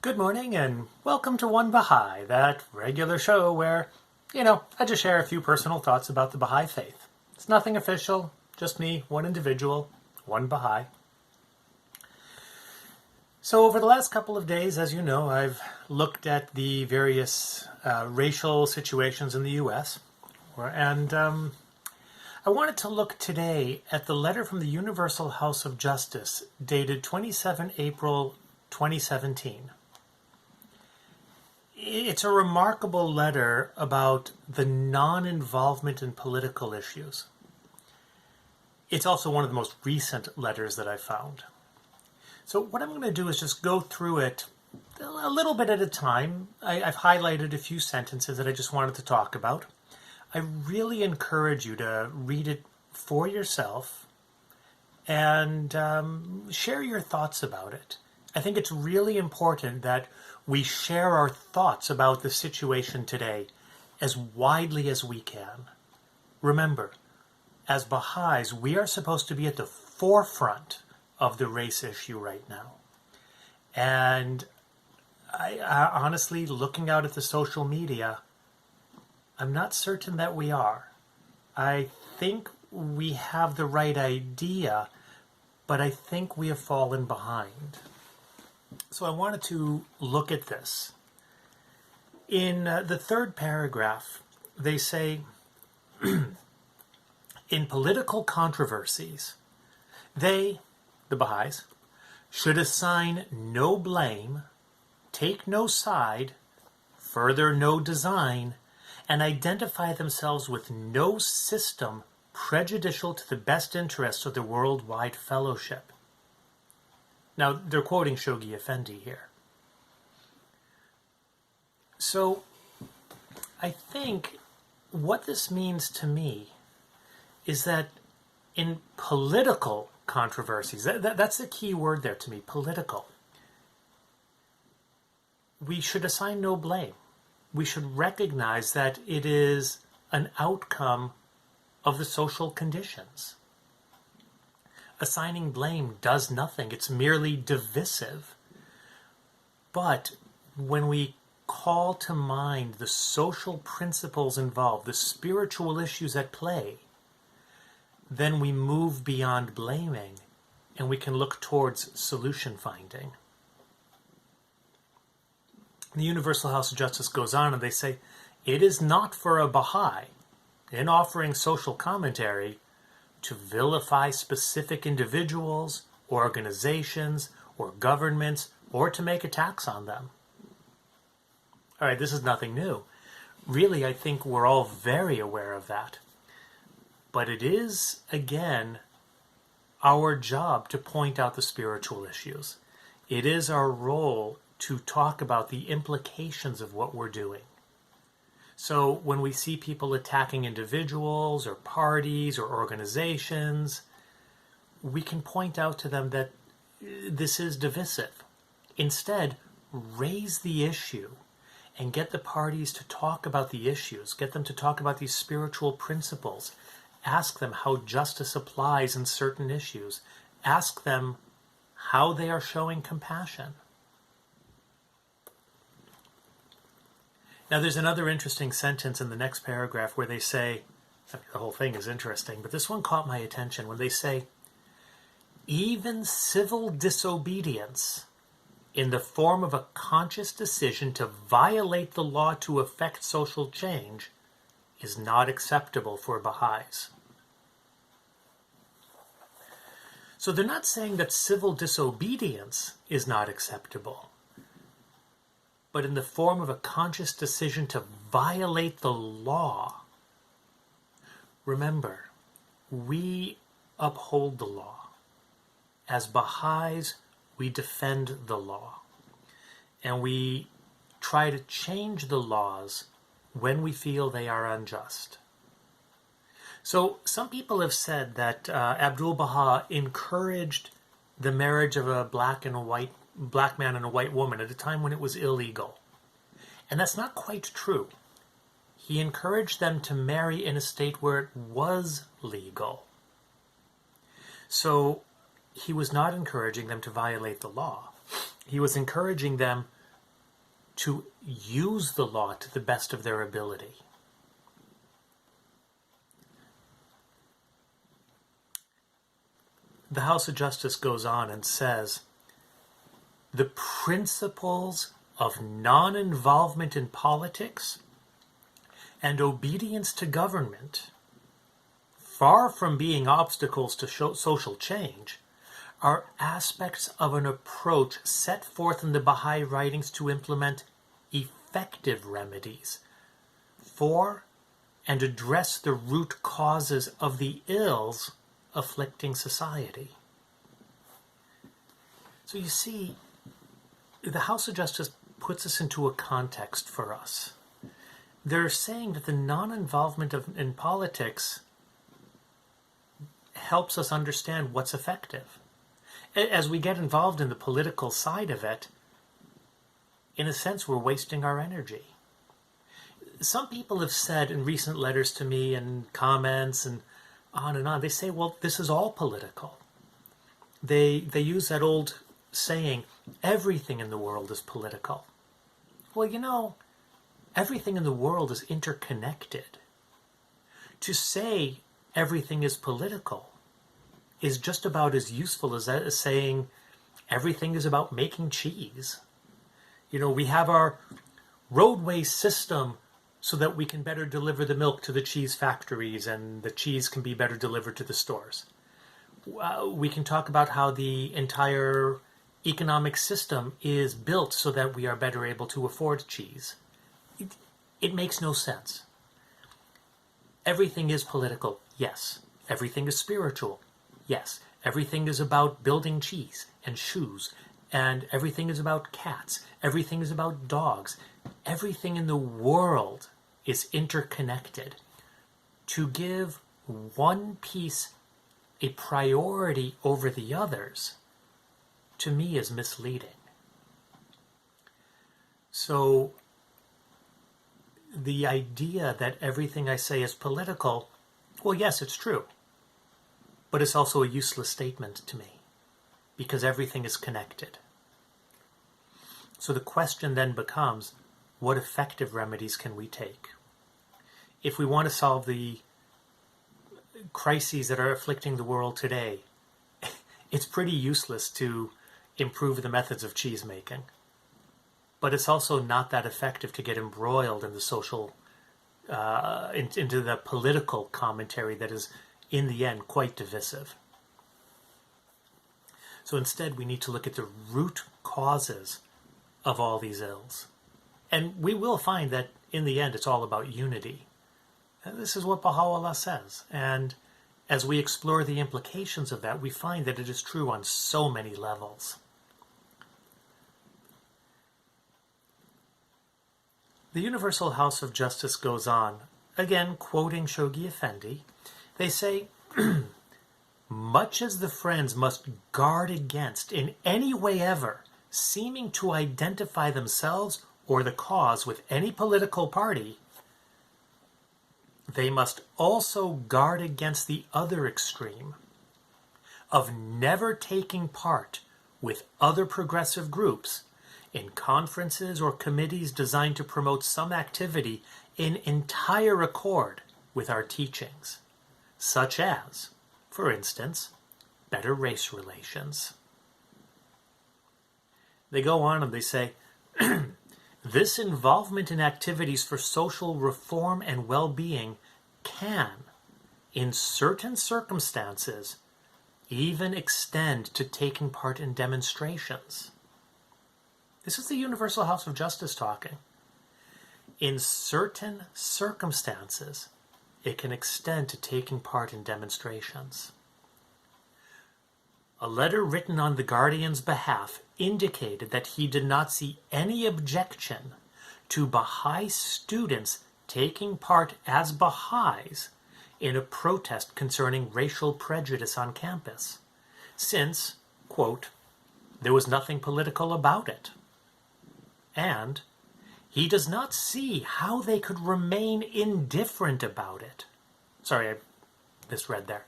Good morning and welcome to One Baha'i, that regular show where, I just share a few personal thoughts about the Baha'i faith. It's nothing official, just me, one individual, one Baha'i. So over the last couple of days, as you know, I've looked at the various racial situations in the U.S. and I wanted to look today at the letter from the Universal House of Justice dated 27 April 2017. It's a remarkable letter about the non-involvement in political issues. It's also one of the most recent letters that I found. So what I'm going to do is just go through it a little bit at a time. I've highlighted a few sentences that I just wanted to talk about. I really encourage you to read it for yourself and share your thoughts about it. I think it's really important that we share our thoughts about the situation today as widely as we can. Remember, as Baha'is, we are supposed to be at the forefront of the race issue right now. And I honestly, looking out at the social media, I'm not certain that we are. I think we have the right idea, but I think we have fallen behind. So I wanted to look at this. In the third paragraph, they say, in political controversies, they, the Baha'is, should assign no blame, take no side, further no design, and identify themselves with no system prejudicial to the best interests of the worldwide fellowship. Now, they're quoting Shoghi Effendi here. So, I think what this means to me is that in political controversies, that's the key word there to me, political, we should assign no blame. We should recognize that it is an outcome of the social conditions. Assigning blame does nothing. It's merely divisive. But when we call to mind the social principles involved, the spiritual issues at play, then we move beyond blaming and we can look towards solution finding. The Universal House of Justice goes on and they say, it is not for a Baha'i, in offering social commentary, to vilify specific individuals, organizations, or governments, or to make attacks on them. All right, this is nothing new. Really, I think we're all very aware of that. But it is, again, our job to point out the spiritual issues. It is our role to talk about the implications of what we're doing. So when we see people attacking individuals or parties or organizations, we can point out to them that this is divisive. Instead, raise the issue and get the parties to talk about the issues, get them to talk about these spiritual principles, ask them how justice applies in certain issues, ask them how they are showing compassion. Now, there's another interesting sentence in the next paragraph where they say, the whole thing is interesting, but this one caught my attention when they say, even civil disobedience in the form of a conscious decision to violate the law to effect social change is not acceptable for Baha'is. So they're not saying that civil disobedience is not acceptable, but in the form of a conscious decision to violate the law. Remember, we uphold the law. As Baha'is, we defend the law. And we try to change the laws when we feel they are unjust. So some people have said that Abdu'l-Baha encouraged the marriage of a black man and a white woman at a time when it was illegal. And that's not quite true. He encouraged them to marry in a state where it was legal. So he was not encouraging them to violate the law. He was encouraging them to use the law to the best of their ability. The House of Justice goes on and says, the principles of non-involvement in politics and obedience to government, far from being obstacles to social change, are aspects of an approach set forth in the Baha'i writings to implement effective remedies for and address the root causes of the ills afflicting society. So you see, the House of Justice puts us into a context for us. They're saying that the non-involvement in politics helps us understand what's effective. As we get involved in the political side of it, in a sense, we're wasting our energy. Some people have said in recent letters to me and comments and on, they say, well, this is all political. They use that old saying, everything in the world is political. Well, you know, everything in the world is interconnected. To say everything is political is just about as useful as saying everything is about making cheese. You know, we have our roadway system so that we can better deliver the milk to the cheese factories and the cheese can be better delivered to the stores. We can talk about how the entire economic system is built so that we are better able to afford cheese. It makes no sense. Everything is political, yes. Everything is spiritual, yes. Everything is about building cheese and shoes, and everything is about cats. Everything is about dogs. Everything in the world is interconnected. To give one piece a priority over the others, to me, is misleading. So the idea that everything I say is political, well, yes, it's true. But it's also a useless statement to me, because everything is connected. So the question then becomes, what effective remedies can we take? If we want to solve the crises that are afflicting the world today, it's pretty useless to improve the methods of cheese making. But it's also not that effective to get embroiled in the social, into the political commentary that is, in the end, quite divisive. So instead, we need to look at the root causes of all these ills. And we will find that, in the end, it's all about unity. And this is what Baha'u'llah says. And as we explore the implications of that, we find that it is true on so many levels. The Universal House of Justice goes on, again quoting Shoghi Effendi. They say, much as the Friends must guard against, in any way ever, seeming to identify themselves or the cause with any political party, they must also guard against the other extreme of never taking part with other progressive groups in conferences or committees designed to promote some activity in entire accord with our teachings, such as, for instance, better race relations. They go on and they say, this involvement in activities for social reform and well-being can, in certain circumstances, even extend to taking part in demonstrations. This is the Universal House of Justice talking. In certain circumstances, it can extend to taking part in demonstrations. A letter written on the Guardian's behalf indicated that he did not see any objection to Baha'i students taking part as Baha'is in a protest concerning racial prejudice on campus, since, quote, there was nothing political about it. And he does not see how they could remain indifferent about it. Sorry, I misread there.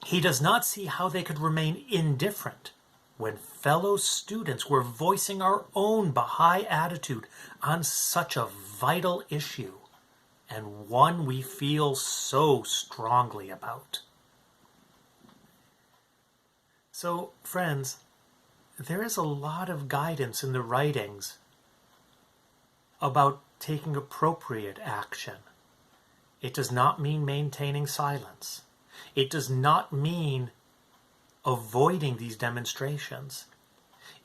He does not see how they could remain indifferent when fellow students were voicing our own Baha'i attitude on such a vital issue, and one we feel so strongly about. So, friends, there is a lot of guidance in the writings about taking appropriate action. It does not mean maintaining silence. It does not mean avoiding these demonstrations.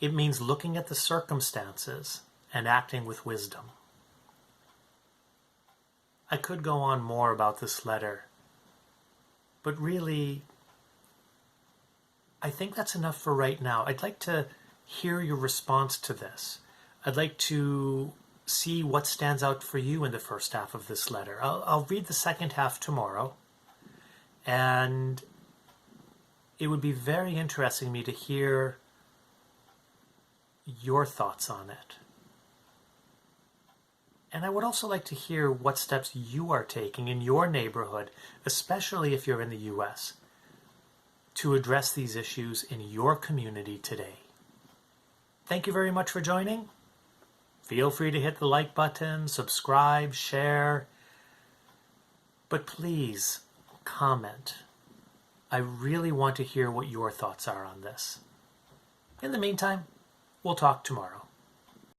It means looking at the circumstances and acting with wisdom. I could go on more about this letter, but really, I think that's enough for right now. I'd like to hear your response to this. I'd like to see what stands out for you in the first half of this letter. I'll read the second half tomorrow, and it would be very interesting to me to hear your thoughts on it. And I would also like to hear what steps you are taking in your neighborhood, especially if you're in the U.S., to address these issues in your community today. Thank you very much for joining. Feel free to hit the like button, subscribe, share, but please comment. I really want to hear what your thoughts are on this. In the meantime, we'll talk tomorrow.